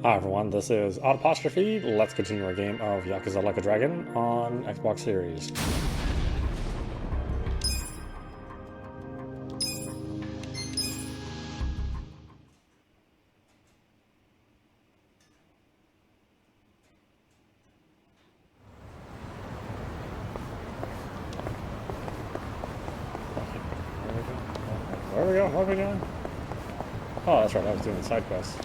Hi everyone, this is audap. Let's continue our game of Yakuza Like a Dragon on Xbox Series. Where are we going? Where are we going? Oh, that's right, I was doing the side quest.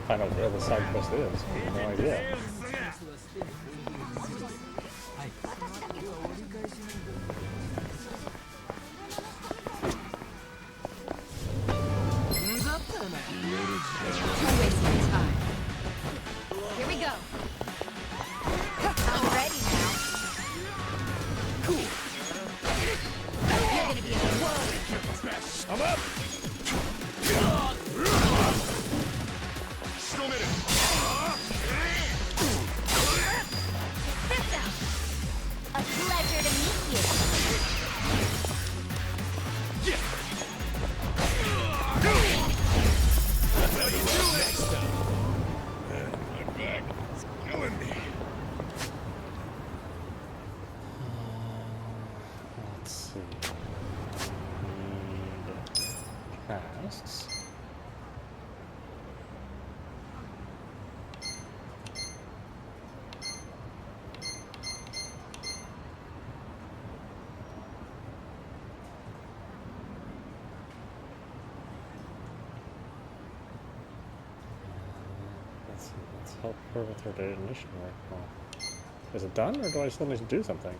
Find out where the side quest is. I have no idea. Here we go. I'm ready now. Cool. You're gonna be in a whirl. I'm up. A pleasure to meet you. How you do next time? My back is killing me. Let's see. Need tasks. Let's help her with her detonation work. Well, is it done, or do I still need to do something?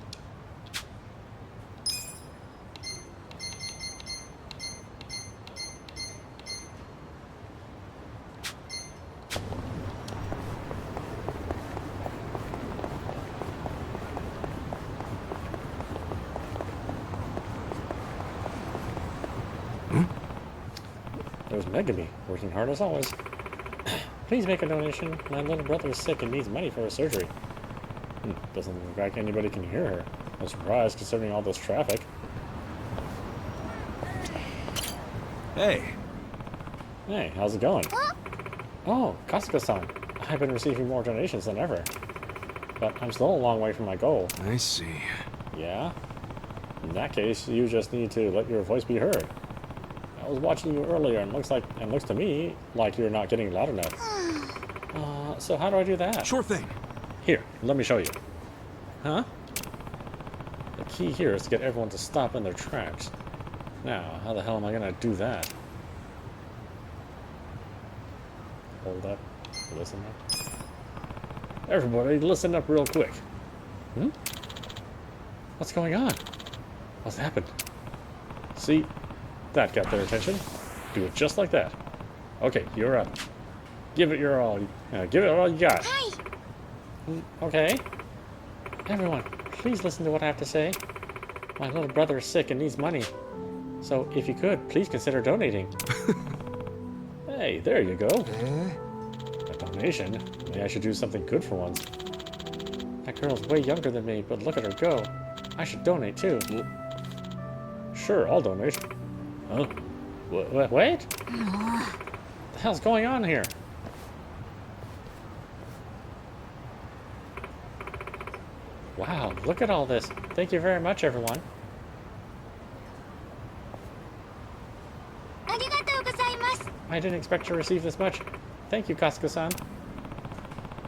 There's Megami, working hard as always. Please make a donation. My little brother is sick and needs money for his surgery. Doesn't look like anybody can hear her. No surprise, considering all this traffic. Hey. Hey, how's it going? Oh, Kasuga-san. I've been receiving more donations than ever. But I'm still a long way from my goal. I see. Yeah? In that case, you just need to let your voice be heard. I was watching you earlier and looks to me like you're not getting loud enough. So how do I do that? Sure thing. Here, let me show you. Huh? The key here is to get everyone to stop in their tracks. Now, how the hell am I gonna do that? Hold up. Listen up. Everybody, listen up real quick. What's going on? What's happened? See? That got their attention. Do it just like that. Okay, you're up. Give it your all. Give it all you got. Hi. Okay. Everyone, please listen to what I have to say. My little brother is sick and needs money. So, if you could, please consider donating. Hey, there you go. A donation? Maybe I should do something good for once. That girl's way younger than me, but look at her go. I should donate too. Sure, I'll donate. Huh? Wait? What the hell's going on here? Wow, look at all this. Thank you very much, everyone. I didn't expect to receive this much. Thank you, Kasuga-san.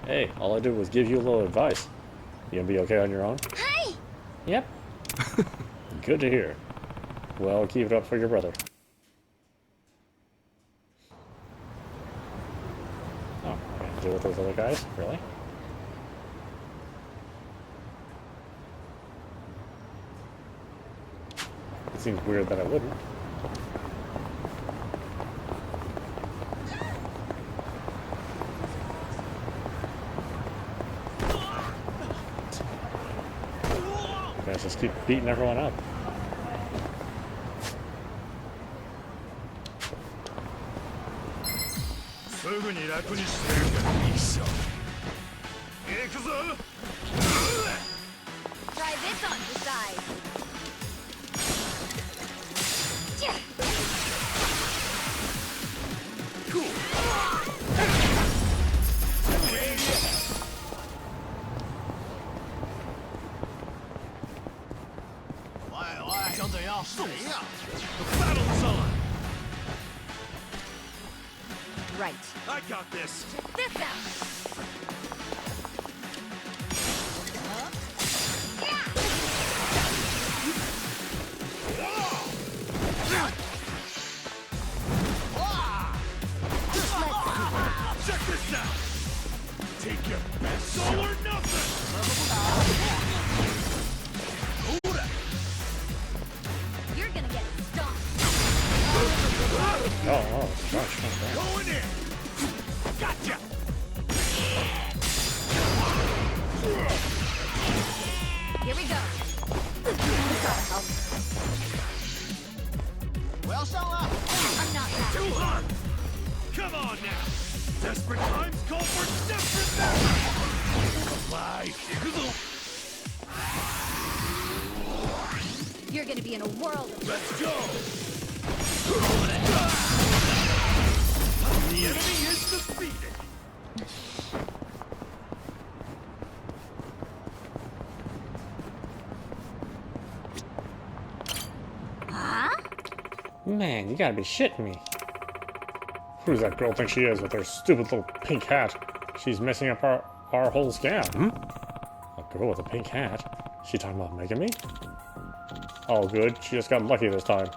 Hey, all I did was give you a little advice. You gonna be okay on your own? Hi. Yep. Good to hear. Well, keep it up for your brother. Oh, I gotta deal with those other guys? Really? It seems weird that I wouldn't. You guys just keep beating everyone up. Try this on the side. The battle's on! Right. I got this! Check this out! Check this out! Take your best all or nothing! Audap! You're gonna get stomped. Oh, gosh. Okay. Going in! Gotcha! Here we go. Well, so, I'm not that. Too hot! Come on now! Desperate times call for desperate measures! Fly! You're gonna be in a world of Let's go! The enemy is defeated! Man, you gotta be shitting me. Who does that girl think she is with her stupid little pink hat? She's messing up our whole scam. A girl with a pink hat? She talking about making me? Oh, good. She just got lucky this time.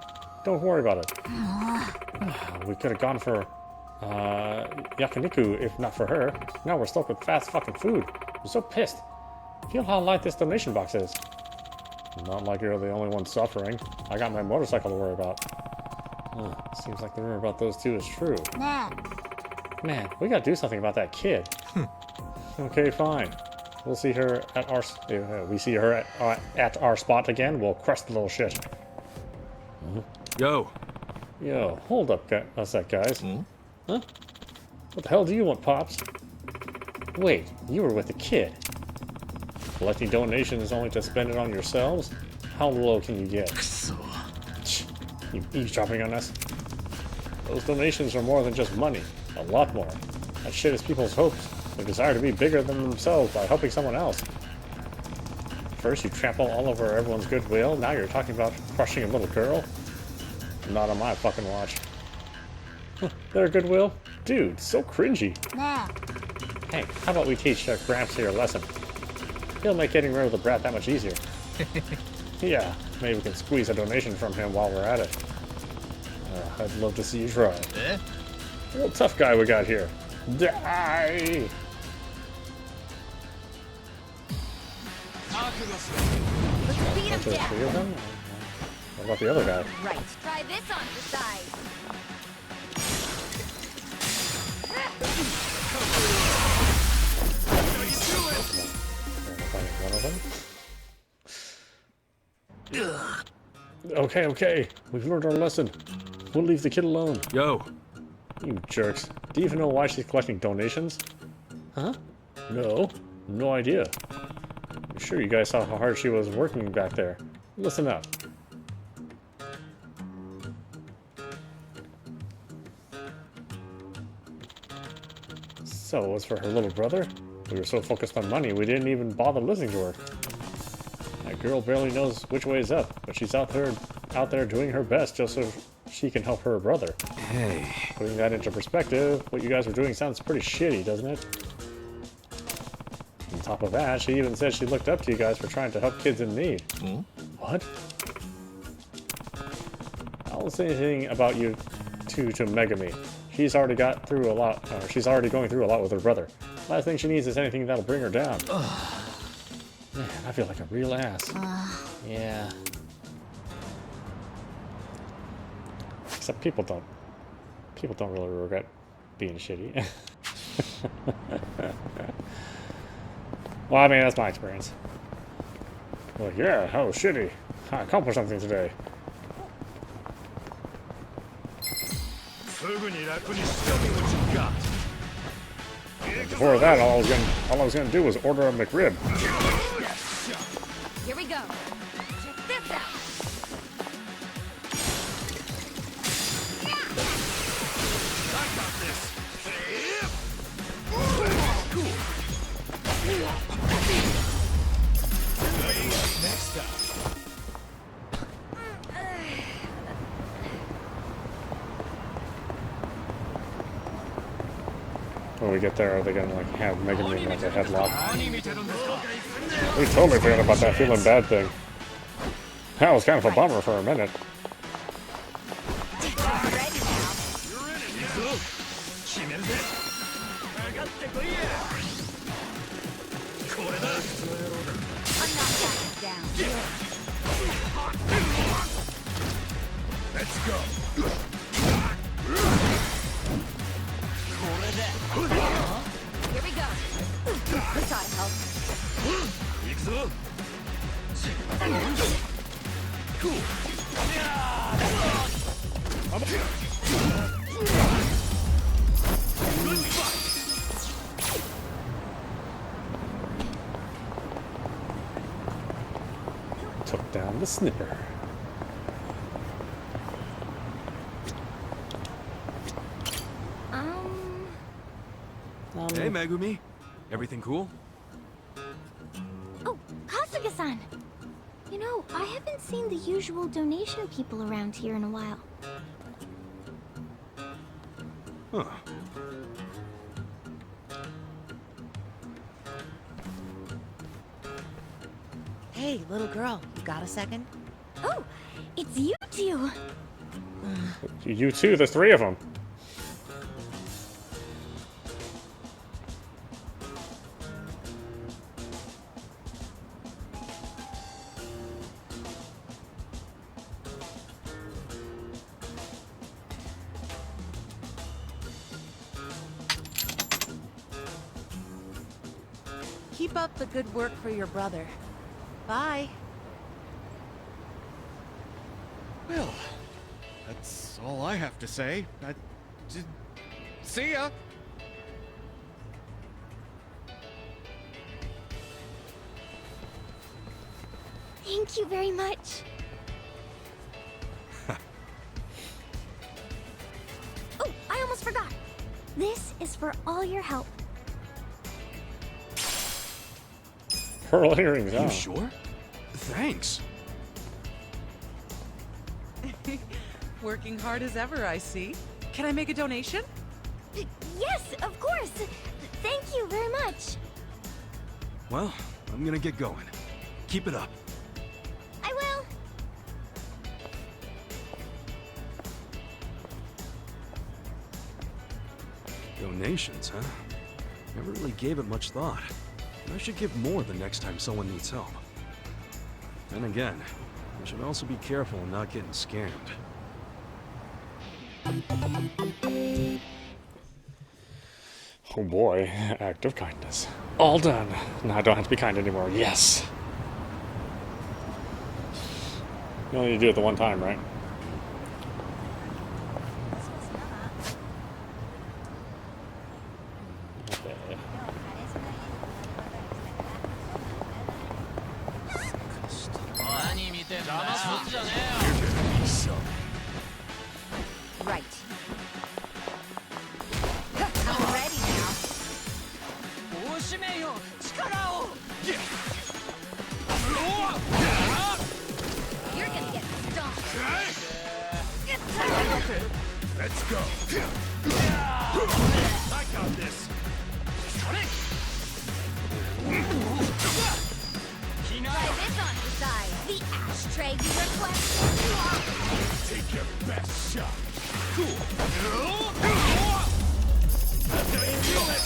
Don't worry about it. We could have gone for yakiniku if not for her. Now we're stuck with fast fucking food. I'm so pissed. Feel how light this donation box is. Not like you're the only one suffering. I got my motorcycle to worry about. Seems like the rumor about those two is true. Man, we gotta do something about that kid. Okay, fine. We'll see her at our. We see her at our spot again. We'll crush the little shit. Yo! Yo, hold up, a sec, guys. Huh? What the hell do you want, Pops? Wait, you were with the kid. Collecting donations only to spend it on yourselves? How low can you get? You eavesdropping on us? Those donations are more than just money. A lot more. That shit is people's hopes. Their desire to be bigger than themselves by helping someone else. First you trample all over everyone's goodwill, now you're talking about crushing a little girl? Not on my fucking watch. Their goodwill? Dude, so cringy. Hey, how about we teach Gramps here a lesson? He'll make getting rid of the brat that much easier. Yeah, maybe we can squeeze a donation from him while we're at it. I'd love to see you try. Real tough guy we got here. Die! Let's beat him There's down. 3 of them? What about the other guy? Right. Try this on the side. One of them? Okay. We've learned our lesson. We'll leave the kid alone. Yo! You jerks. Do you even know why she's collecting donations? Huh? No. No idea. I'm sure you guys saw how hard she was working back there. Listen up. So, as for her little brother? We were so focused on money, we didn't even bother listening to her. That girl barely knows which way is up, but she's out there doing her best just so she can help her brother. Hey. Putting that into perspective, what you guys were doing sounds pretty shitty, doesn't it? On top of that, she even said she looked up to you guys for trying to help kids in need. What? I won't say anything about you two to Megami. She's already got through a lot, she's already going through a lot with her brother. Last thing she needs is anything that'll bring her down. Man, I feel like a real ass. Yeah. Except people don't really regret being shitty. Well, I mean, that's my experience. Like, yeah, oh, shitty. I accomplished something today. Before that, all I was gonna do was order a McRib. Here we go. Check this out. I got this! Next up. when we get there, are they gonna like have Megan in like a headlock? We totally forgot about that feeling bad thing. That was kind of a bummer for a minute. I'm not backing down. Let's go. Here we go. This ought to help. Cool. Good fight. Took down the snipper. Hey, Megumi. Everything cool? Oh, Kasuga-san! You know, I haven't seen the usual donation people around here in a while. Huh. Hey, little girl, you got a second? Oh, it's you two! You two, the three of them. Keep up the good work for your brother. Bye. Well, that's all I have to say. See ya! Thank you very much. Oh, I almost forgot. This is for all your help. Pearl earrings, You huh? sure? Thanks. Working hard as ever, I see. Can I make a donation? Yes, of course. Thank you very much. Well, I'm gonna get going. Keep it up. I will. Donations, huh? Never really gave it much thought. I should give more the next time someone needs help. Then again, I should also be careful in not getting scammed. Oh boy, act of kindness. All done. Now I don't have to be kind anymore. Yes. You only need to do it the one time, right? Okay. Right. I'm ready now. You're gonna get stomped. Let's go. I got this. Try this on your side. The ashtray you requested. Take your best shot. Cool. Feel it.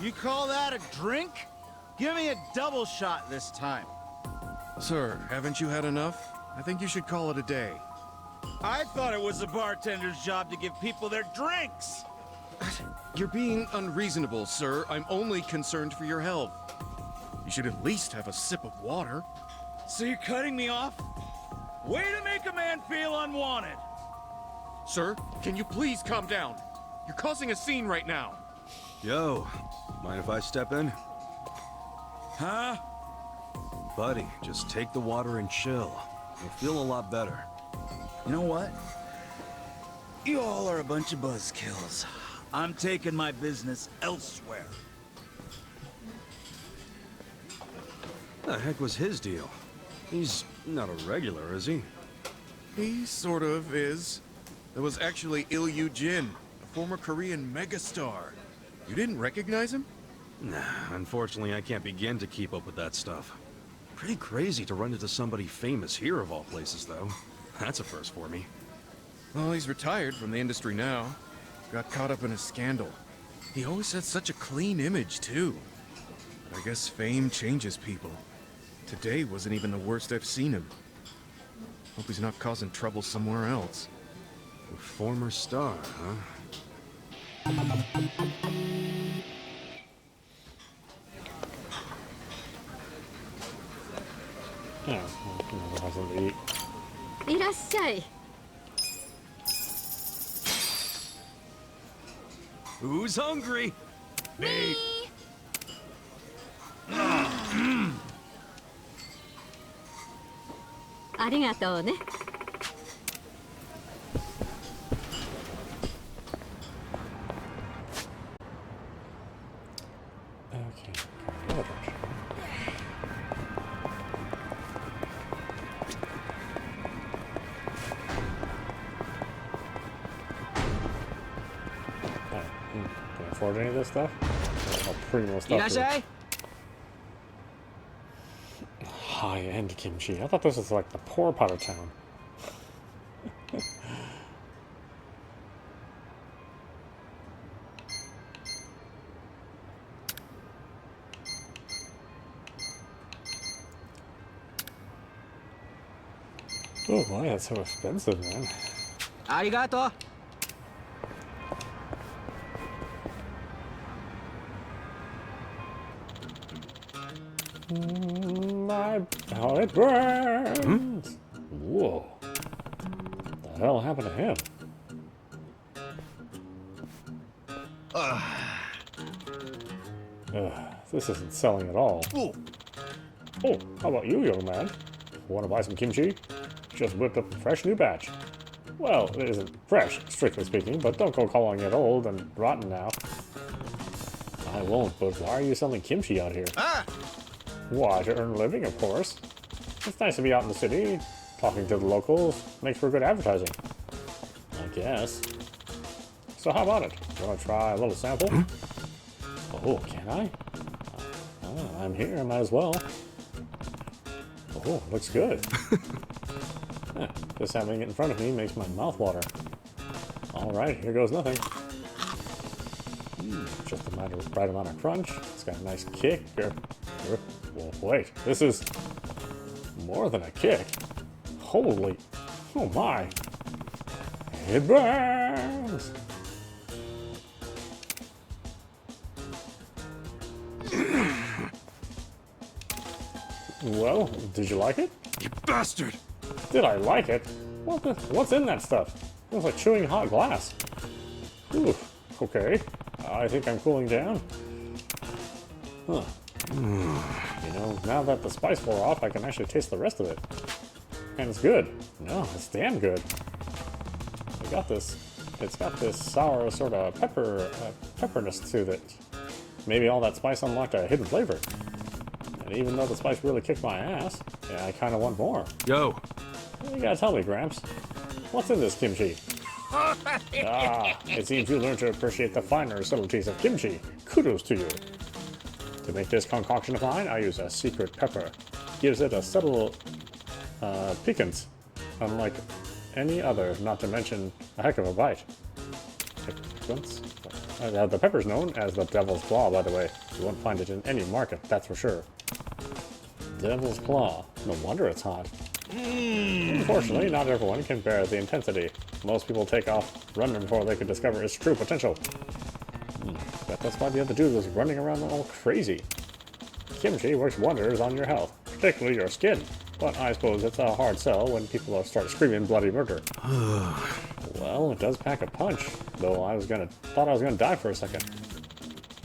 You call that a drink? Give me a double shot this time. Sir, haven't you had enough? I think you should call it a day. I thought it was the bartender's job to give people their drinks. You're being unreasonable, sir. I'm only concerned for your health. You should at least have a sip of water. So you're cutting me off? Way to make a man feel unwanted. Sir, can you please calm down? You're causing a scene right now. Yo, mind if I step in? Huh? Buddy, just take the water and chill. You'll feel a lot better. You know what? You all are a bunch of buzzkills. I'm taking my business elsewhere. The heck was his deal? He's not a regular, is he? He sort of is. There was actually Il Jin, a former Korean megastar. You didn't recognize him? Nah, unfortunately I can't begin to keep up with that stuff. Pretty crazy to run into somebody famous here of all places, though. That's a first for me. Well, he's retired from the industry now. Got caught up in a scandal. He always had such a clean image, too. But I guess fame changes people. Today wasn't even the worst I've seen him. Hope he's not causing trouble somewhere else. A former star, huh? Yeah, well, have something to eat. いらっしゃい。 Who's hungry? Me! ありがとうね。 Okay. Another brush. Alright, can I afford any of this stuff? Oh, primo stuff. Here. High-end kimchi. I thought this was like the poor part of town. Oh, why that's so expensive, man. ありがとう。 How it burns! Whoa. What the hell happened to him? This isn't selling at all. Oh, how about you, young man? Want to buy some kimchi? Just whipped up a fresh new batch. Well, it isn't fresh, strictly speaking, but don't go calling it old and rotten now. I won't, but why are you selling kimchi out here? Why, to earn a living, of course. It's nice to be out in the city, talking to the locals, makes for good advertising. I guess. So how about it? Want to try a little sample? Oh, can I? I'm here, might as well. Oh, looks good. Just having it in front of me makes my mouth water. Alright, here goes nothing. Just the right amount of crunch. It's got a nice kick. Well, wait, this is more than a kick. Holy, oh my. It burns! Well, did you like it? You bastard! Did I like it? What's in that stuff? It was like chewing hot glass. Ooh, okay. I think I'm cooling down. Huh. You know, now that the spice wore off, I can actually taste the rest of it. And it's good. No, it's damn good. I got this. It's got this sour sort of pepperness to it. Maybe all that spice unlocked a hidden flavor. And even though the spice really kicked my ass, yeah, I kind of want more. Yo! You gotta tell me, Gramps. What's in this kimchi? It seems you learned to appreciate the finer subtleties of kimchi. Kudos to you. To make this concoction of mine, I use a secret pepper. Gives it a subtle piquance, unlike any other, not to mention a heck of a bite. Piquance? The pepper's known as the Devil's Claw, by the way. You won't find it in any market, that's for sure. Devil's Claw. No wonder it's hot. Unfortunately, not everyone can bear the intensity. Most people take off running before they can discover its true potential. But that's why the other dude was running around all crazy. Kimchi works wonders on your health, particularly your skin. But I suppose it's a hard sell when people start screaming bloody murder. Well, it does pack a punch, though thought I was gonna die for a second.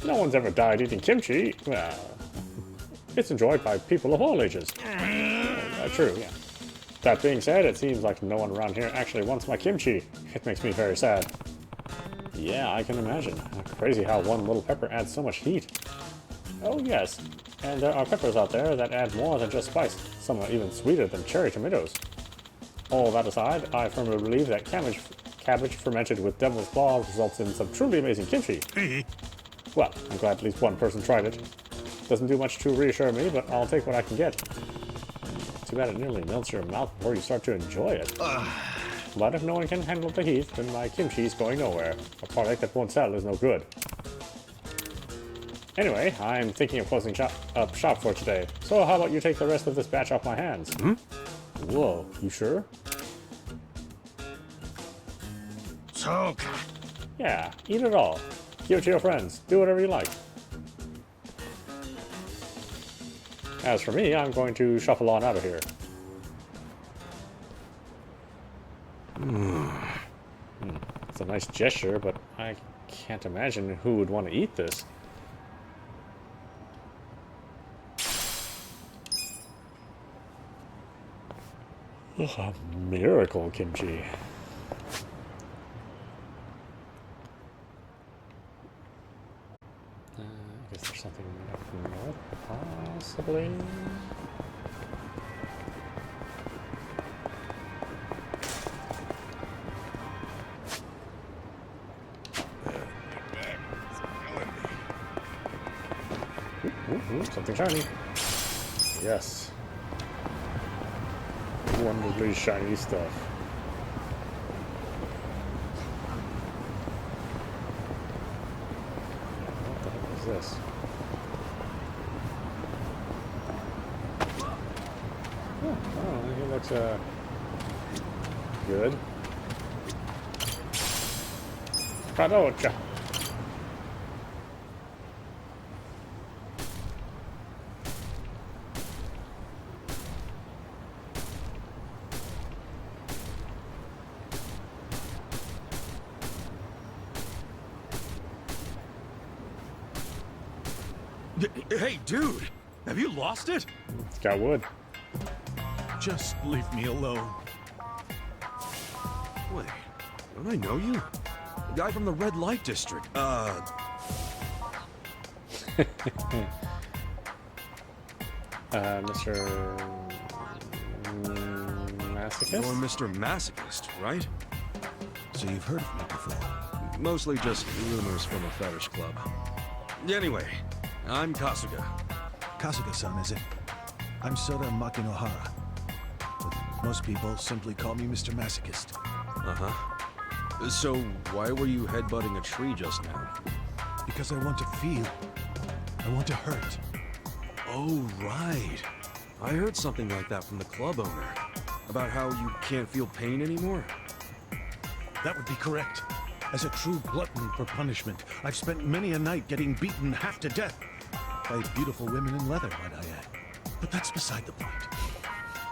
No one's ever died eating kimchi. Well, it's enjoyed by people of all ages. True, yeah. That being said, it seems like no one around here actually wants my kimchi. It makes me very sad. Yeah, I can imagine. Crazy how one little pepper adds so much heat. Oh yes, and there are peppers out there that add more than just spice. Some are even sweeter than cherry tomatoes. All that aside, I firmly believe that cabbage fermented with devil's claws results in some truly amazing kimchi. Well, I'm glad at least one person tried it. Doesn't do much to reassure me, but I'll take what I can get. Too bad it nearly melts your mouth before you start to enjoy it. But if no one can handle the heat, then my kimchi's going nowhere. A product that won't sell is no good. Anyway, I'm thinking of closing up shop for today. So how about you take the rest of this batch off my hands? Whoa, you sure? Soka. Yeah, eat it all. Give it to your friends. Do whatever you like. As for me, I'm going to shuffle on out of here. It's a nice gesture, but I can't imagine who would want to eat this. A miracle kimchi. I guess there's something up north, possibly. Ooh, something shiny. Yes. Wonderfully shiny stuff. What the heck is this? Oh, he looks good. Pradocha. Hey, dude! Have you lost it? It's got wood. Just leave me alone. Wait, don't I know you? The guy from the red light district. Mr. Masochist? You're Mr. Masochist, right? So you've heard of me before? Mostly just rumors from a fetish club. Anyway, I'm Kasuga. Kasuga-san, is it? I'm Soda Makinohara. But most people simply call me Mr. Masochist. Uh-huh. So, why were you headbutting a tree just now? Because I want to feel. I want to hurt. Oh, right. I heard something like that from the club owner. About how you can't feel pain anymore? That would be correct. As a true glutton for punishment, I've spent many a night getting beaten half to death. By beautiful women in leather, might I add. But that's beside the point.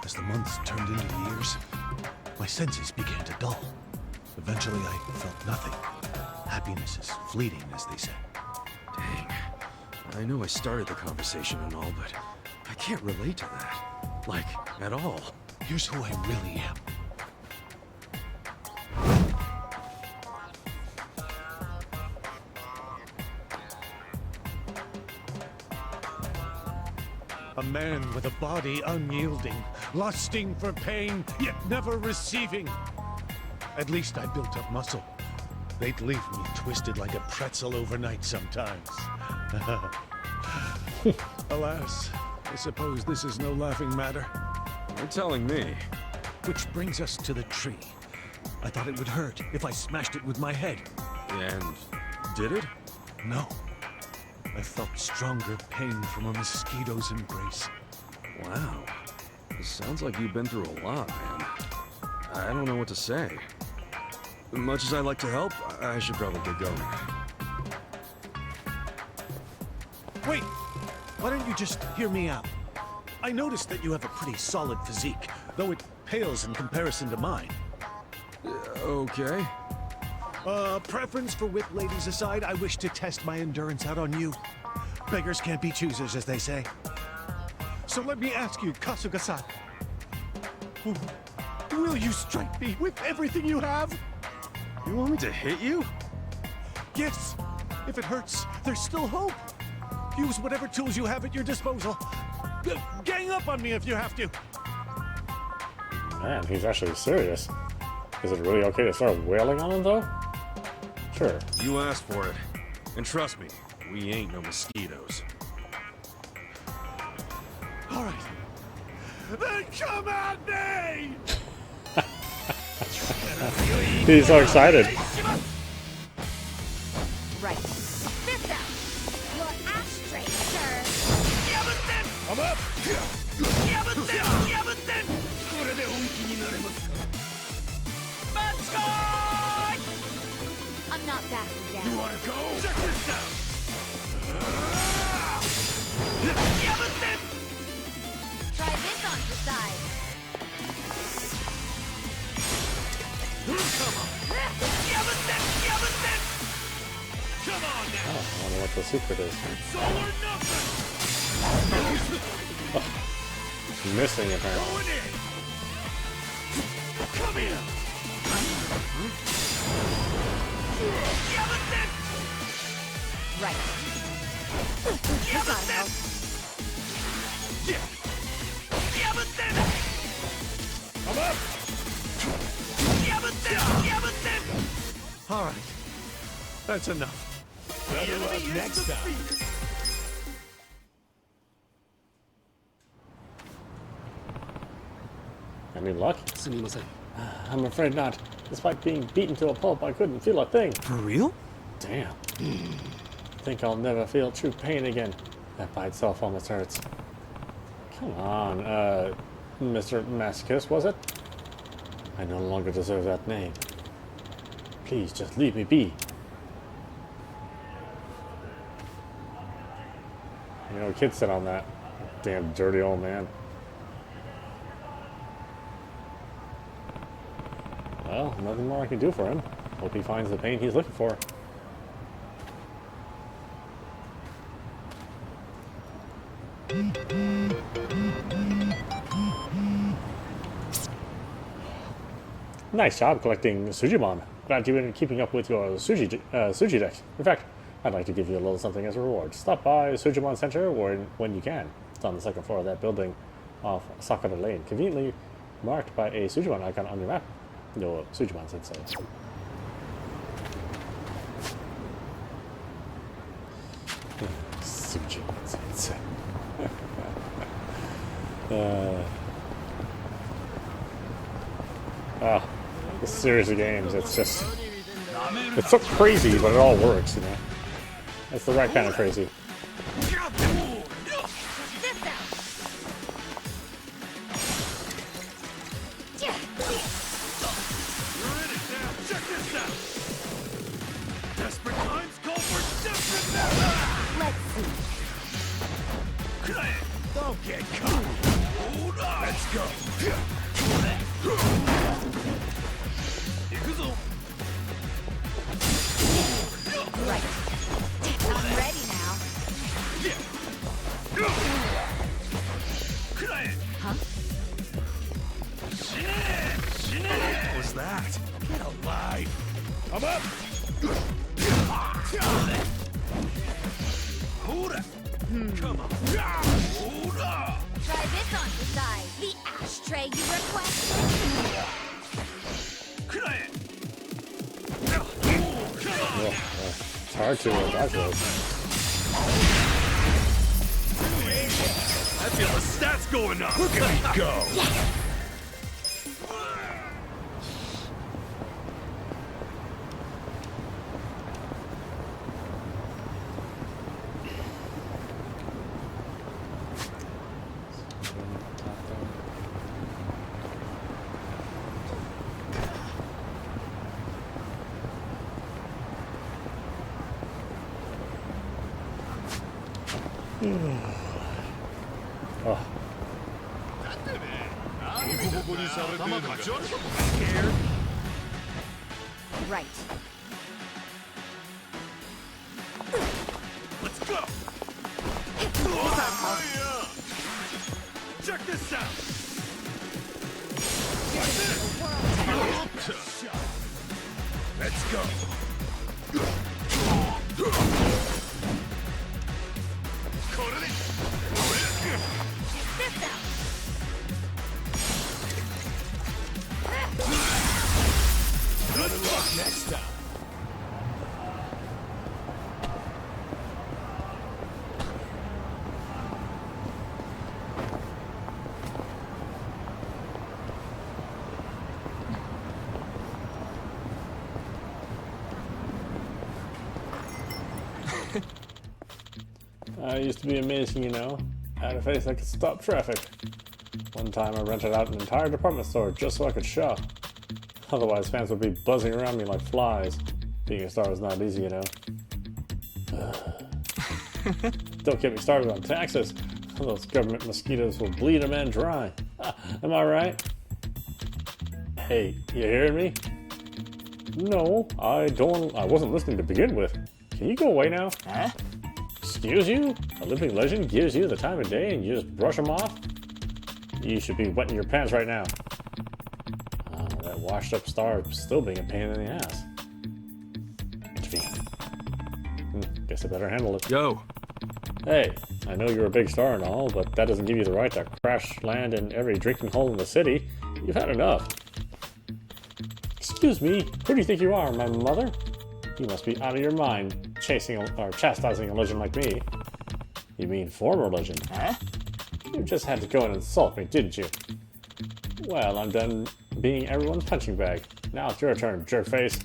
As the months turned into years, my senses began to dull. Eventually, I felt nothing. Happiness is fleeting, as they say. Dang. I know I started the conversation and all, but I can't relate to that. Like, at all. Here's who I really am. A man with a body unyielding, lusting for pain, yet never receiving. At least I built up muscle. They'd leave me twisted like a pretzel overnight sometimes. Alas, I suppose this is no laughing matter. You're telling me. Which brings us to the tree. I thought it would hurt if I smashed it with my head. And did it? No. I felt stronger pain from a mosquito's embrace. Wow. It sounds like you've been through a lot, man. I don't know what to say. Much as I like to help, I should probably get going. Wait! Why don't you just hear me out? I noticed that you have a pretty solid physique, though it pales in comparison to mine. Okay. Preference for whip ladies aside, I wish to test my endurance out on you. Beggars can't be choosers, as they say. So let me ask you, Kasuga-san. Will you strike me with everything you have? You want me to hit you? Yes. If it hurts, there's still hope. Use whatever tools you have at your disposal. Gang up on me if you have to. Man, he's actually serious. Is it really okay to start wailing on him, though? Sure. You asked for it. And trust me, we ain't no mosquitoes. All right. Then come at me! He's so excited. Right. Fist out. Your ashtray, sir. I'm up! I'm not backing down. You wanna go? Check this out! Try this on the side. Come on now! I wonder what the secret is. It's all or nothing! Missing, apparently. Going in! Come here! Right. This ought to help. I'm up! All right. That's enough. Better luck next time. Any luck? I'm afraid not. Despite being beaten to a pulp, I couldn't feel a thing. For real? Damn. Think I'll never feel true pain again. That by itself almost hurts. Come on, Mr. Masochist, was it? I no longer deserve that name. Please, just leave me be. You know, kids sit on that. Damn dirty old man. Well, nothing more I can do for him. Hope he finds the pain he's looking for. Nice job collecting Sujimon. Glad you've been keeping up with your Suji deck. In fact, I'd like to give you a little something as a reward. Stop by Sujimon Center when you can. It's on the second floor of that building off Sakura Lane, conveniently marked by a Sujimon icon on your map. No, Sujimon Sensei. Sujimon Sensei. This series of games, it's just... It's so crazy, but it all works, you know? It's the right kind of crazy. Desperate times call for desperate measures! Let's see. Don't get caught! Hold on! Let's go! Right. I'm ready now. Huh? What was that? Get alive! I'm up! Hold up! Come on! Hold up! Try this on the side. The ashtray you requested. It's hard to dodge those. I feel the stats going up! Look at me go! Oh. Right. Check this out! Let's go. Good luck next time. I used to be amazing, you know. I had a face that could stop traffic. One time I rented out an entire department store just so I could shop. Otherwise, fans would be buzzing around me like flies. Being a star is not easy, you know. Don't get me started on taxes. Those government mosquitoes will bleed a man dry. Am I right? Hey, you hearing me? No, I wasn't listening to begin with. Can you go away now? Huh? Excuse you? A living legend gives you the time of day and you just brush them off? You should be wetting your pants right now. Oh, that washed up star still being a pain in the ass. Guess I better handle it. Yo! Hey, I know you're a big star and all, but that doesn't give you the right to crash land in every drinking hole in the city. You've had enough. Excuse me, who do you think you are, my mother? You must be out of your mind, chastising a legend like me. You mean former legend? Huh? You just had to go and insult me, didn't you? Well, I'm done being everyone's punching bag. Now it's your turn, jerkface.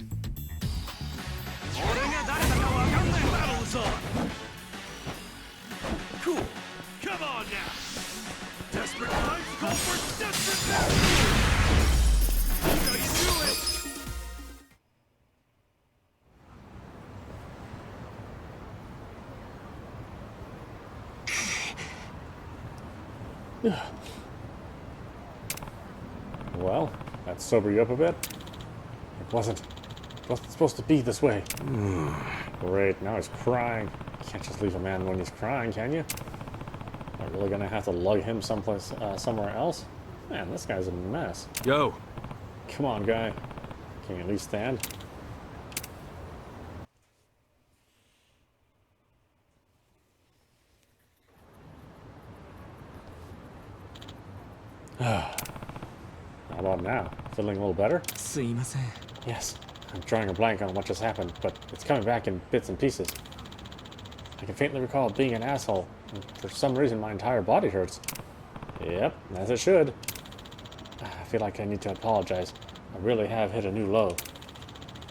Battle is on! Cool. Come on now! Desperate times call for desperate measures! How you do it? Well, that sober you up a bit? It wasn't supposed to be this way. Great, now he's crying. Can't just leave a man when he's crying, can you? Am I really gonna have to lug him someplace, somewhere else? Man, this guy's a mess. Yo! Come on, guy. Can you at least stand? How about now? Feeling a little better? すいません Yes. I'm drawing a blank on what just happened, but it's coming back in bits and pieces. I can faintly recall being an asshole, and for some reason my entire body hurts. Yep, as it should. I feel like I need to apologize. I really have hit a new low.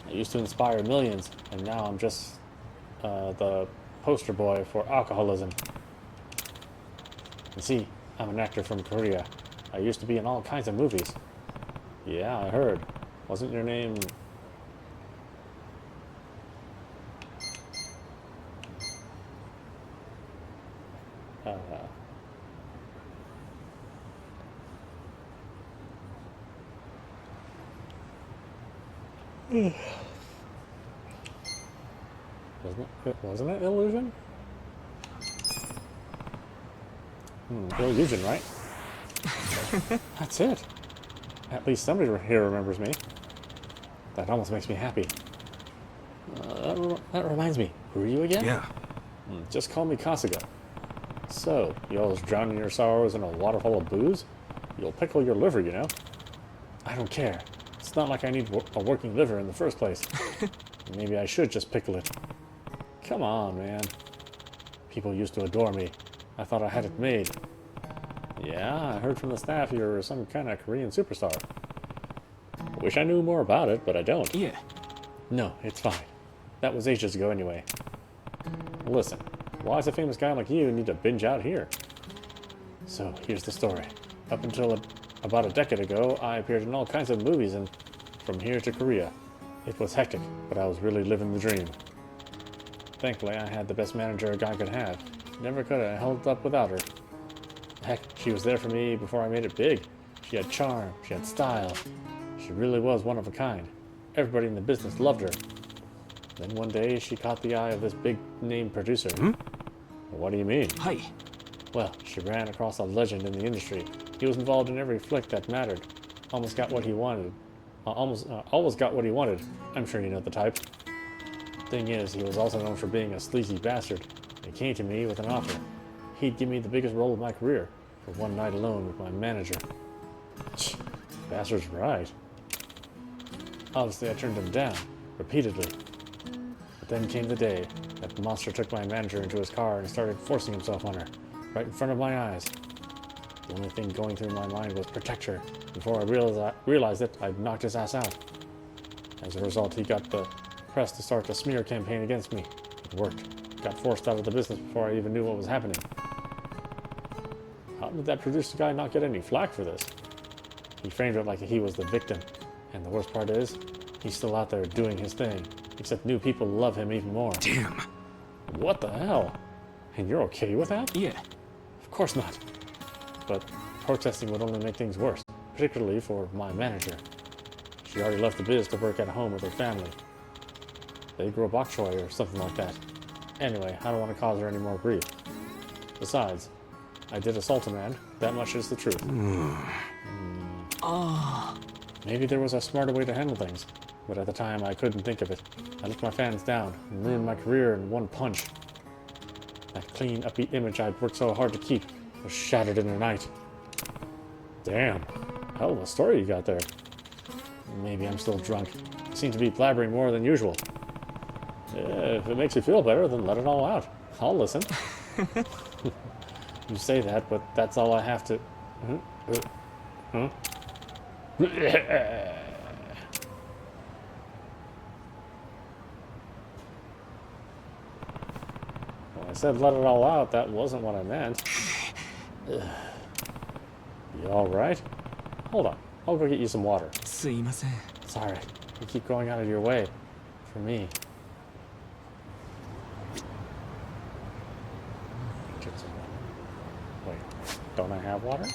I used to inspire millions, and now I'm just the poster boy for alcoholism. You see, I'm an actor from Korea. I used to be in all kinds of movies. Yeah, I heard. Wasn't your name... Wasn't it Illusion? Illusion, right? That's it. At least somebody here remembers me. That almost makes me happy. That reminds me. Who are you again? Yeah. Just call me Kasuga. So, you always drowning your sorrows in a waterfall of booze? You'll pickle your liver, you know? I don't care. It's not like I need a working liver in the first place. Maybe I should just pickle it. Come on, man. People used to adore me. I thought I had it made. Yeah, I heard from the staff you're some kind of Korean superstar. Wish I knew more about it, but I don't. Yeah. No, it's fine. That was ages ago anyway. Listen, why does a famous guy like you need to binge out here? So, here's the story. Up until about a decade ago, I appeared in all kinds of movies and from here to Korea. It was hectic, but I was really living the dream. Thankfully, I had the best manager a guy could have. Never could have held up without her. Heck, she was there for me before I made it big. She had charm, she had style. She really was one of a kind. Everybody in the business loved her. Then one day, she caught the eye of this big-name producer. What do you mean? はい。Well, she ran across a legend in the industry. He was involved in every flick that mattered. Almost got what he wanted. Almost got what he wanted. I'm sure you know the type. Thing is, he was also known for being a sleazy bastard. He came to me with an offer. He'd give me the biggest role of my career for one night alone with my manager. Bastard's right. Obviously, I turned him down, repeatedly. But then came the day that the monster took my manager into his car and started forcing himself on her, right in front of my eyes. The only thing going through my mind was protect her. Before I realized it, I'd knocked his ass out. As a result, he got the press to start a smear campaign against me. It worked. Got forced out of the business before I even knew what was happening. How did that producer guy not get any flack for this? He framed it like he was the victim. And the worst part is, he's still out there doing his thing. Except new people love him even more. Damn. What the hell? And you're okay with that? Yeah. Of course not. But protesting would only make things worse, particularly for my manager. She already left the biz to work at home with her family. They grow bok choy or something like that. Anyway, I don't want to cause her any more grief. Besides, I did assault a man. That much is the truth. Maybe there was a smarter way to handle things, but at the time I couldn't think of it. I let my fans down and ruined my career in one punch. That clean, upbeat image I'd worked so hard to keep was shattered in a night. Damn, hell of a story you got there. Maybe I'm still drunk. I seem to be blabbering more than usual. If it makes you feel better, then let it all out. I'll listen. You say that, but that's all I have to... Huh? When I said let it all out, that wasn't what I meant. You alright? Hold on. I'll go get you some water. すいません。 Sorry. You keep going out of your way. For me. Get some water. Wait. Don't I have water?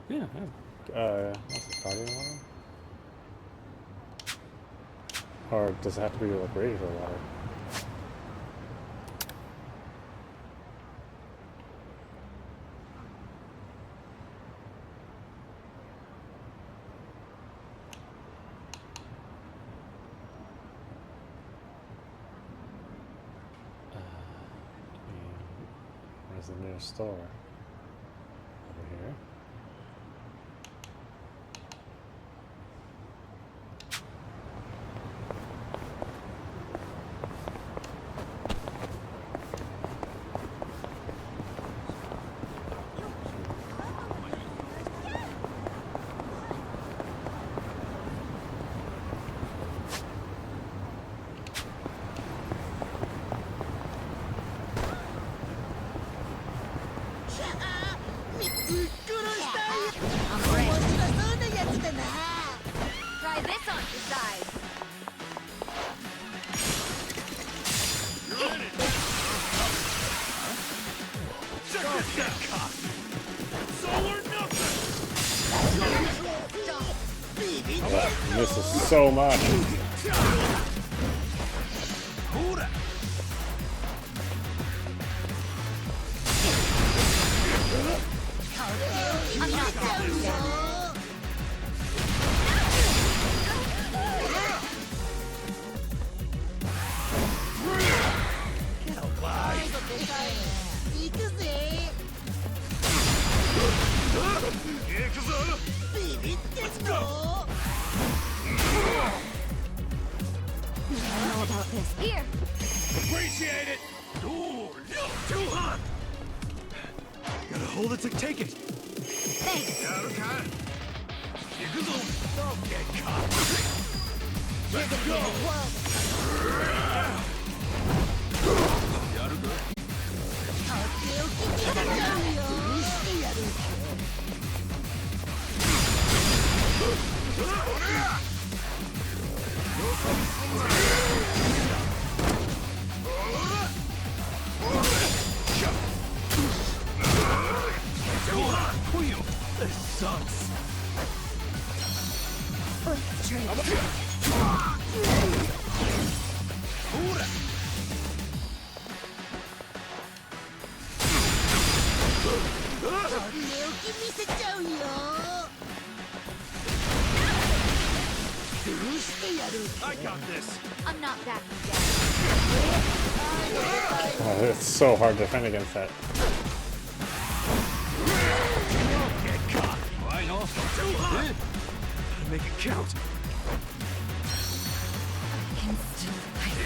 Yeah, I have. What's it, guardian water? Or does it have to be like regular water? Where's the nearest store? Over here. Try this on your side. This is so much. I'm not done. I know about this. Here. Appreciate it! Ooh, too hot! Gotta hold it to take it! Thanks. Don't get caught! Let's go! This sucks! Let's trade. I got this. I'm not backing down. Oh, it's so hard to defend against that. Get caught. I know. Too hot. Make it count. Can still fight.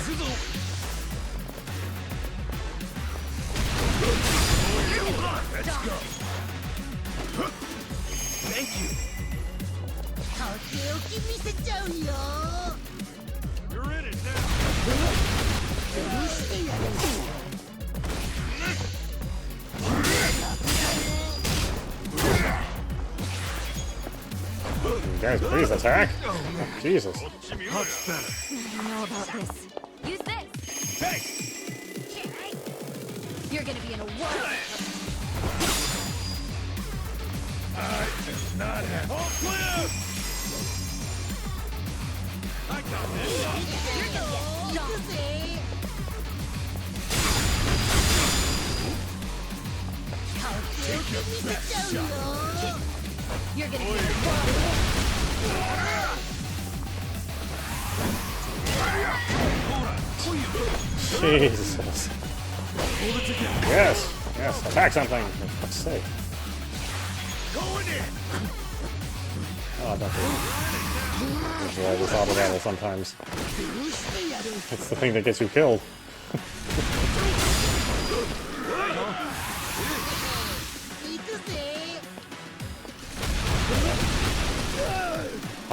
Let's go. Thank you. You're in it now. You guys, please attack. Oh, Jesus. Much better. I don't know about this. Use this. Hey! You're gonna be in a whirl. I am not happy. All clear! I got this. Take your best shot. You're gonna be in a whirl. Jesus. Yes. Yes. Attack something. For fuck's sake. Going in. Oh, don't do it. Yeah, this auto battle sometimes. It's the thing that gets you killed.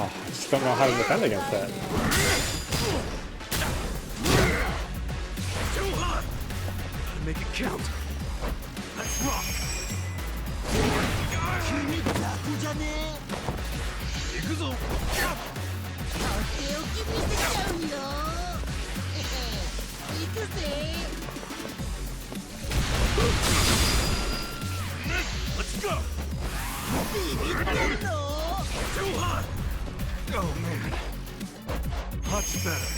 Oh, I just don't know how to defend against that. Too hot. Gotta make it count. Let's rock. Yakuza. Let's go. Too hot. Oh man. Much better.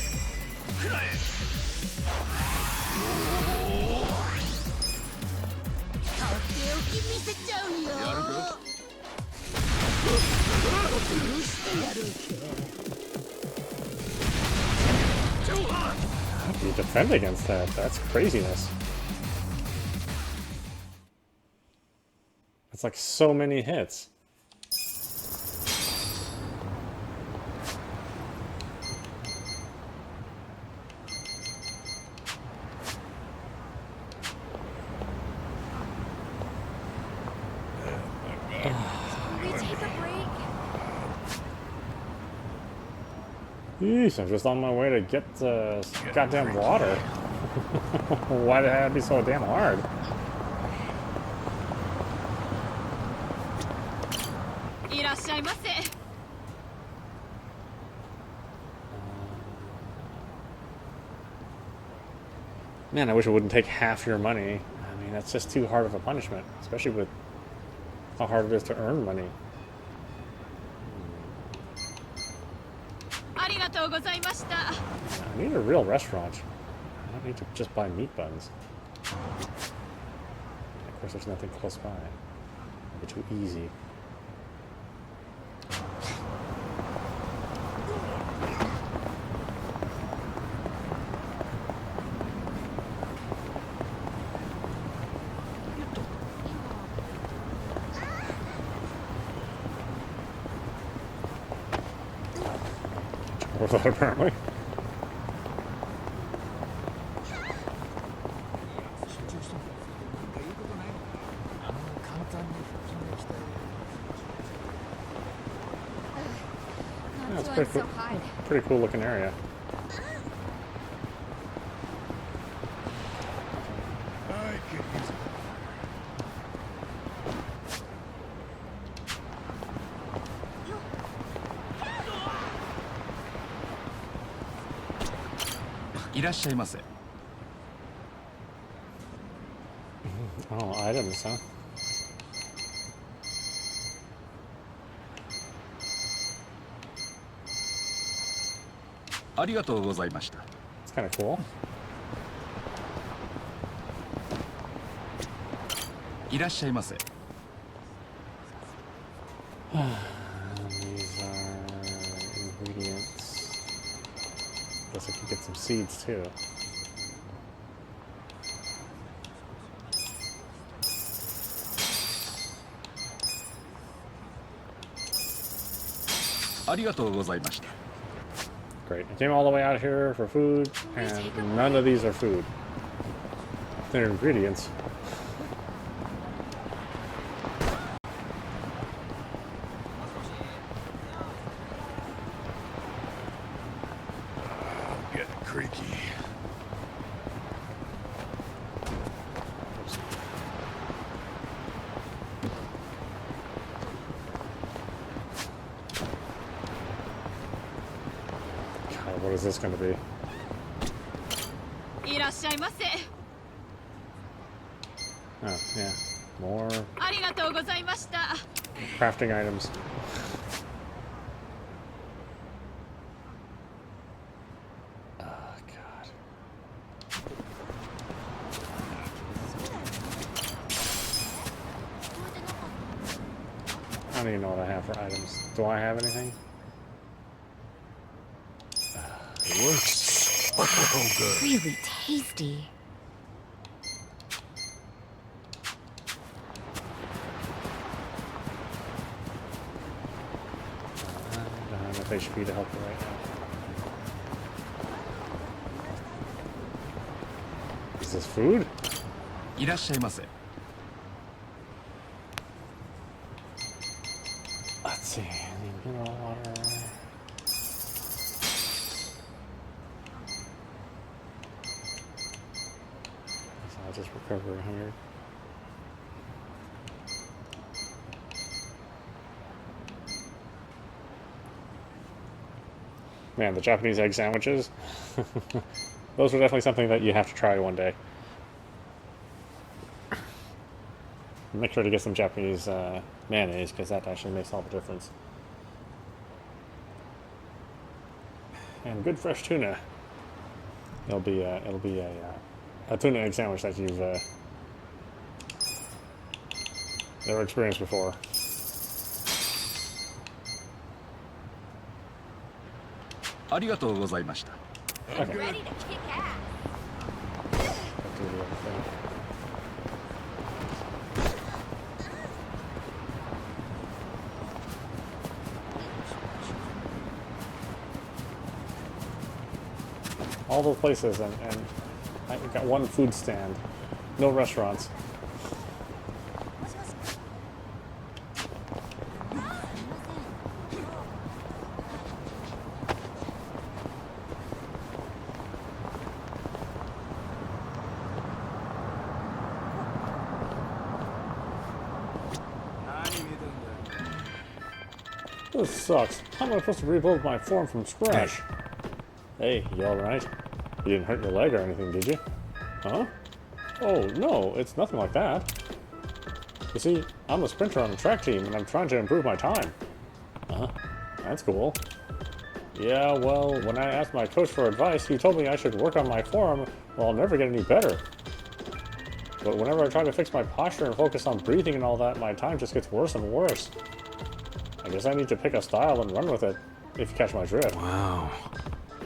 Too hot. How do you defend against that? That's craziness. It's like so many hits. Can we take a break? Yeesh, I'm just on my way to get the goddamn water. Why did that be so damn hard? Man, I wish it wouldn't take half your money. I mean, that's just too hard of a punishment, especially with how hard it is to earn money. I need a real restaurant. I don't need to just buy meat buns. Of course, there's nothing close by. It'd be too easy. Or that apparently. Yeah, it's pretty cool. Pretty cool looking area. I could use it. Oh, items, huh? ありがとうございました。 It's kind of cool. いらっしゃいませ。 These are ingredients. Guess I could get some seeds too. ありがとうございました。 Great. I came all the way out here for food, and none of these are food. They're ingredients. Getting creaky. God, what is this going to be? いらっしゃいませ。 Oh, yeah. More ありがとうございました。 crafting items. Oh, God. I don't even know what I have for items. Do I have anything? It works. Oh, good. Really tasty. I don't have enough HP to help you right now. Is this food? いらっしゃいませ。 Let's see. Mineral water. So I'll just recover 100. Man, the Japanese egg sandwiches. Those are definitely something that you have to try one day. Make sure to get some Japanese mayonnaise, because that actually makes all the difference. And good fresh tuna. It'll be a tuna egg sandwich that you've never experienced before. Thank you very much. Okay. Ready to kick ass. Do the other thing. All those places, and I got one food stand, no restaurants. This sucks. How am I supposed to rebuild my form from scratch? Hey, you alright? You didn't hurt your leg or anything, did you? Huh? Oh, no, it's nothing like that. You see, I'm a sprinter on a track team, and I'm trying to improve my time. Huh? That's cool. Yeah, well, when I asked my coach for advice, he told me I should work on my form, or I'll never get any better. But whenever I try to fix my posture and focus on breathing and all that, my time just gets worse and worse. I guess I need to pick a style and run with it, if you catch my drift. Wow.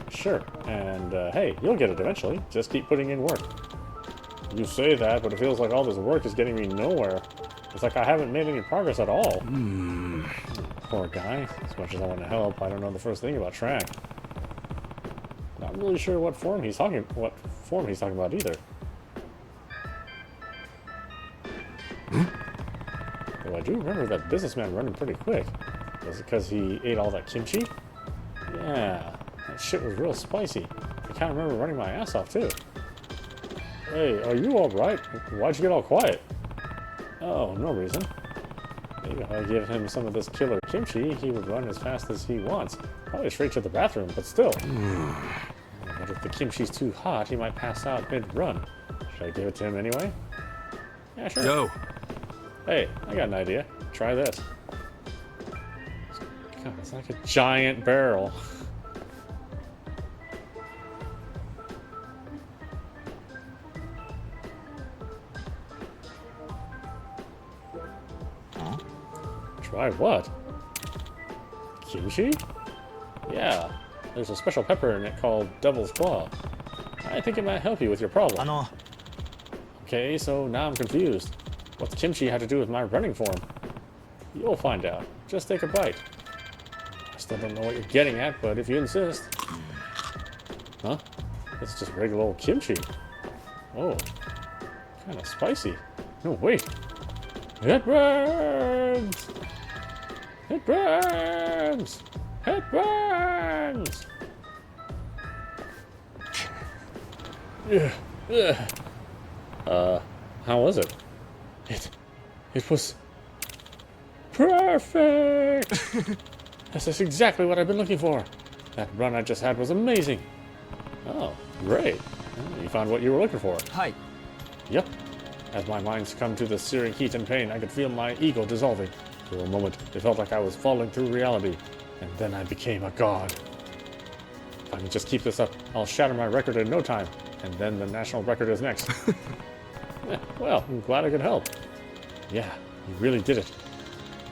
Sure, and hey, you'll get it eventually. Just keep putting in work. You say that, but it feels like all this work is getting me nowhere. It's like I haven't made any progress at all. Poor guy. As much as I want to help, I don't know the first thing about track. Not really sure what form he's talking about either. Though I do remember that businessman running pretty quick. Was it because he ate all that kimchi? Yeah, that shit was real spicy. I can't remember running my ass off too. Hey, are you alright? Why'd you get all quiet? Oh, no reason. Maybe if I give him some of this killer kimchi, he would run as fast as he wants. Probably straight to the bathroom, but still. But if the kimchi's too hot, he might pass out mid-run. Should I give it to him anyway? Yeah, sure. Go. Hey, I got an idea. Try this. God, it's like a giant barrel. Try what? Kimchi? Yeah, there's a special pepper in it called Devil's Claw. I think it might help you with your problem. Okay, so now I'm confused. What's kimchi have to do with my running form? You'll find out. Just take a bite. I still don't know what you're getting at, but if you insist. Huh? It's just regular old kimchi. Oh, kind of spicy. No, wait. It burns! It burns! It burns! How was it? It was perfect! This is exactly what I've been looking for. That run I just had was amazing. Oh, great. You found what you were looking for. Hi. Yep. As my mind succumbed to the searing heat and pain, I could feel my ego dissolving. For a moment, it felt like I was falling through reality. And then I became a god. If I can just keep this up, I'll shatter my record in no time. And then the national record is next. Well, I'm glad I could help. Yeah, you really did it.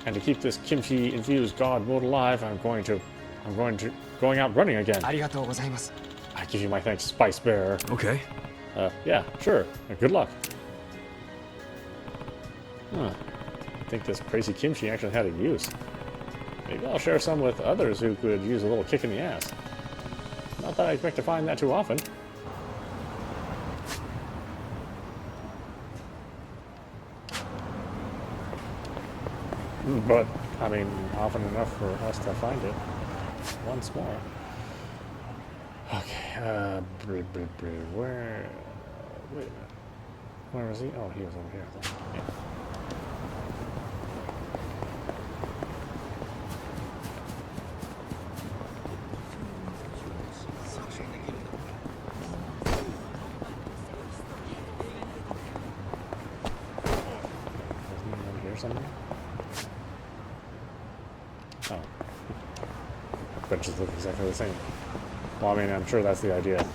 And to keep this kimchi-infused god mode alive, I'm going out running again. I give you my thanks, Spice Bear. Okay. Yeah, sure. Good luck. Huh. I think this crazy kimchi actually had a use. Maybe I'll share some with others who could use a little kick in the ass. Not that I expect to find that too often. But, I mean, often enough for us to find it once more. Okay, where... wait a minute. Where was he? Oh, he was over here. Yeah. Isn't he over here somewhere? Oh. Benches look exactly the same. Well, I mean, I'm sure that's the idea.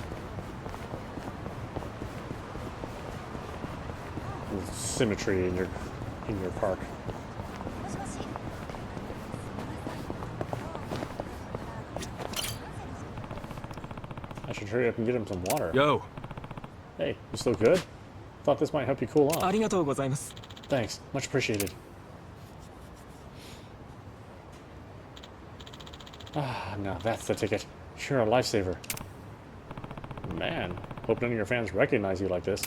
Symmetry in your park. I should hurry up and get him some water. Yo. Hey, you still good? Thought this might help you cool off. ありがとうございます。 Thanks, much appreciated. Ah, now that's the ticket. You're a lifesaver. Man, hope none of your fans recognize you like this.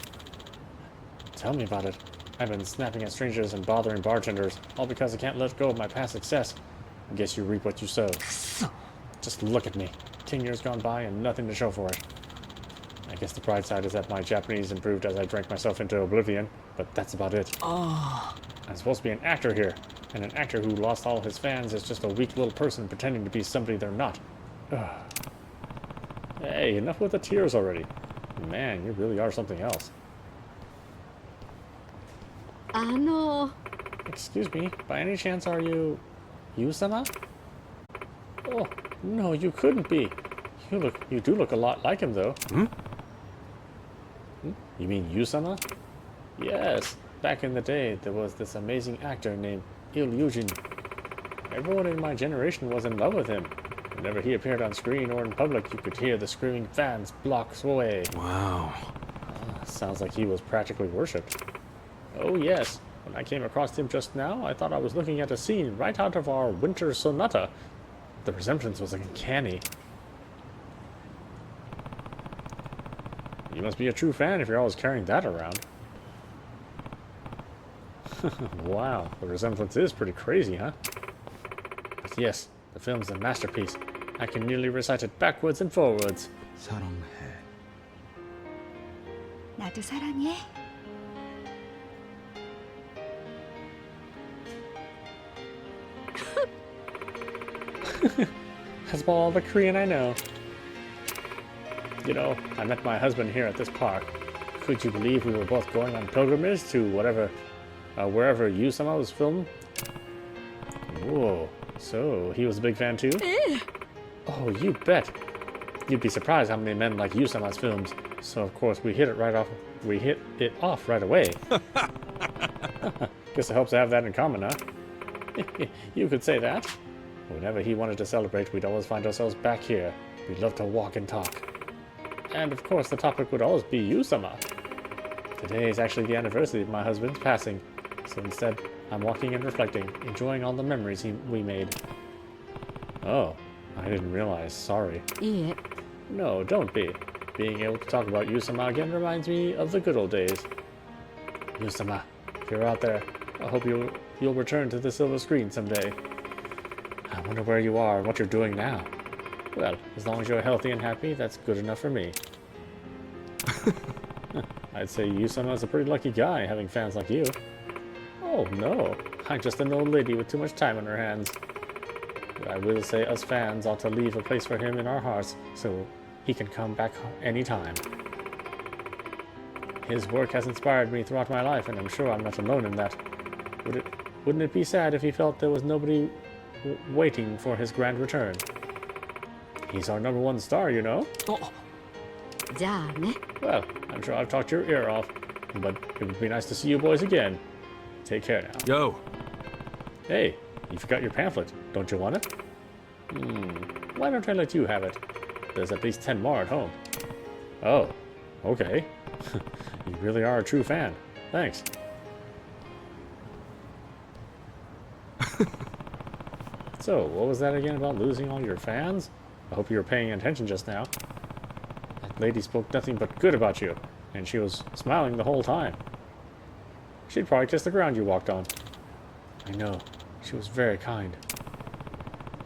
Tell me about it. I've been snapping at strangers and bothering bartenders, all because I can't let go of my past success. I guess you reap what you sow. Just look at me. 10 years gone by and nothing to show for it. I guess the bright side is that my Japanese improved as I drank myself into oblivion, but that's about it. I'm supposed to be an actor here, and an actor who lost all his fans is just a weak little person pretending to be somebody they're not. Ugh. Hey, enough with the tears already. Man, you really are something else. Excuse me, by any chance are you... you-sama? Oh, no, you couldn't be. You do look a lot like him, though. Hmm? You mean you-sama? Yes, back in the day, there was this amazing actor named Il-Yujin. Everyone in my generation was in love with him. Whenever he appeared on screen or in public, you could hear the screaming fans blocks away. Wow. Sounds like he was practically worshipped. Oh yes, when I came across him just now, I thought I was looking at a scene right out of our Winter Sonata. The resemblance was uncanny. You must be a true fan if you're always carrying that around. Wow, the resemblance is pretty crazy, huh? But yes, the film's a masterpiece. I can nearly recite it backwards and forwards. 나도 사랑해. That's all the Korean I know. You know, I met my husband here at this park. Could you believe we were both going on pilgrimage to wherever you-sama was filmed? Whoa, so he was a big fan too? Oh, you bet. You'd be surprised how many men like you-sama's films. So of course we hit it off right away. Guess it helps to have that in common, huh? You could say that. Whenever he wanted to celebrate, we'd always find ourselves back here. We'd love to walk and talk. And of course, the topic would always be you-sama. Today is actually the anniversary of my husband's passing, so instead, I'm walking and reflecting, enjoying all the memories we made. Oh, I didn't realize. Sorry. Yeah. No, don't be. Being able to talk about you-sama again reminds me of the good old days. You-sama, if you're out there, I hope you'll return to the silver screen someday. I wonder where you are and what you're doing now. Well, as long as you're healthy and happy, that's good enough for me. I'd say you-sama's a pretty lucky guy having fans like you. Oh no, I'm just an old lady with too much time on her hands. But I will say us fans ought to leave a place for him in our hearts so he can come back anytime. His work has inspired me throughout my life, and I'm sure I'm not alone in that. Wouldn't it be sad if he felt there was nobody waiting for his grand return? He's our #1 star, you know? Oh. じゃあね. Well, I'm sure I've talked your ear off, but it would be nice to see you boys again. Take care now. Yo! Hey, you forgot your pamphlet. Don't you want it? Why don't I let you have it? There's at least 10 more at home. Oh, okay. You really are a true fan. Thanks. So, what was that again about losing all your fans? I hope you were paying attention just now. That lady spoke nothing but good about you, and she was smiling the whole time. She'd probably kiss the ground you walked on. I know. She was very kind.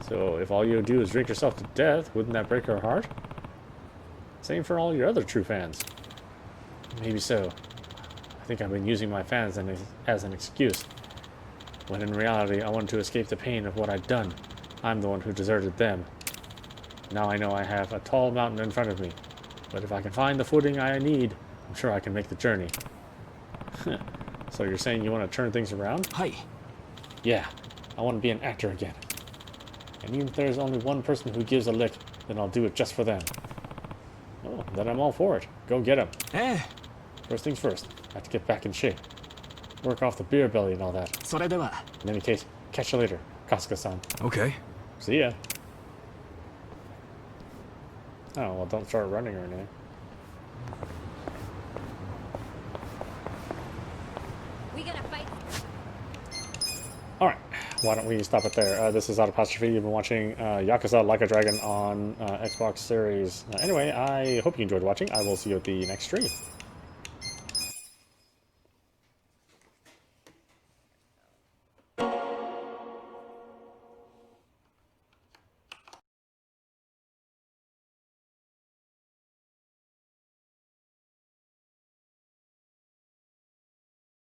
So, if all you do is drink yourself to death, wouldn't that break her heart? Same for all your other true fans. Maybe so. I think I've been using my fans as an excuse. When in reality, I wanted to escape the pain of what I'd done. I'm the one who deserted them. Now I know I have a tall mountain in front of me. But if I can find the footing I need, I'm sure I can make the journey. So you're saying you want to turn things around? Hi. Yeah, I want to be an actor again. And even if there's only one person who gives a lick, then I'll do it just for them. Oh, then I'm all for it. Go get him. First things first, I have to get back in shape. Work off the beer belly and all that. それでは. In any case, catch you later, Kasuga-san. Okay. See ya. Oh, well, don't start running or anything. We gonna fight? Alright, why don't we stop it there? This is audap. You've been watching Yakuza Like a Dragon on Xbox Series. Anyway, I hope you enjoyed watching. I will see you at the next stream.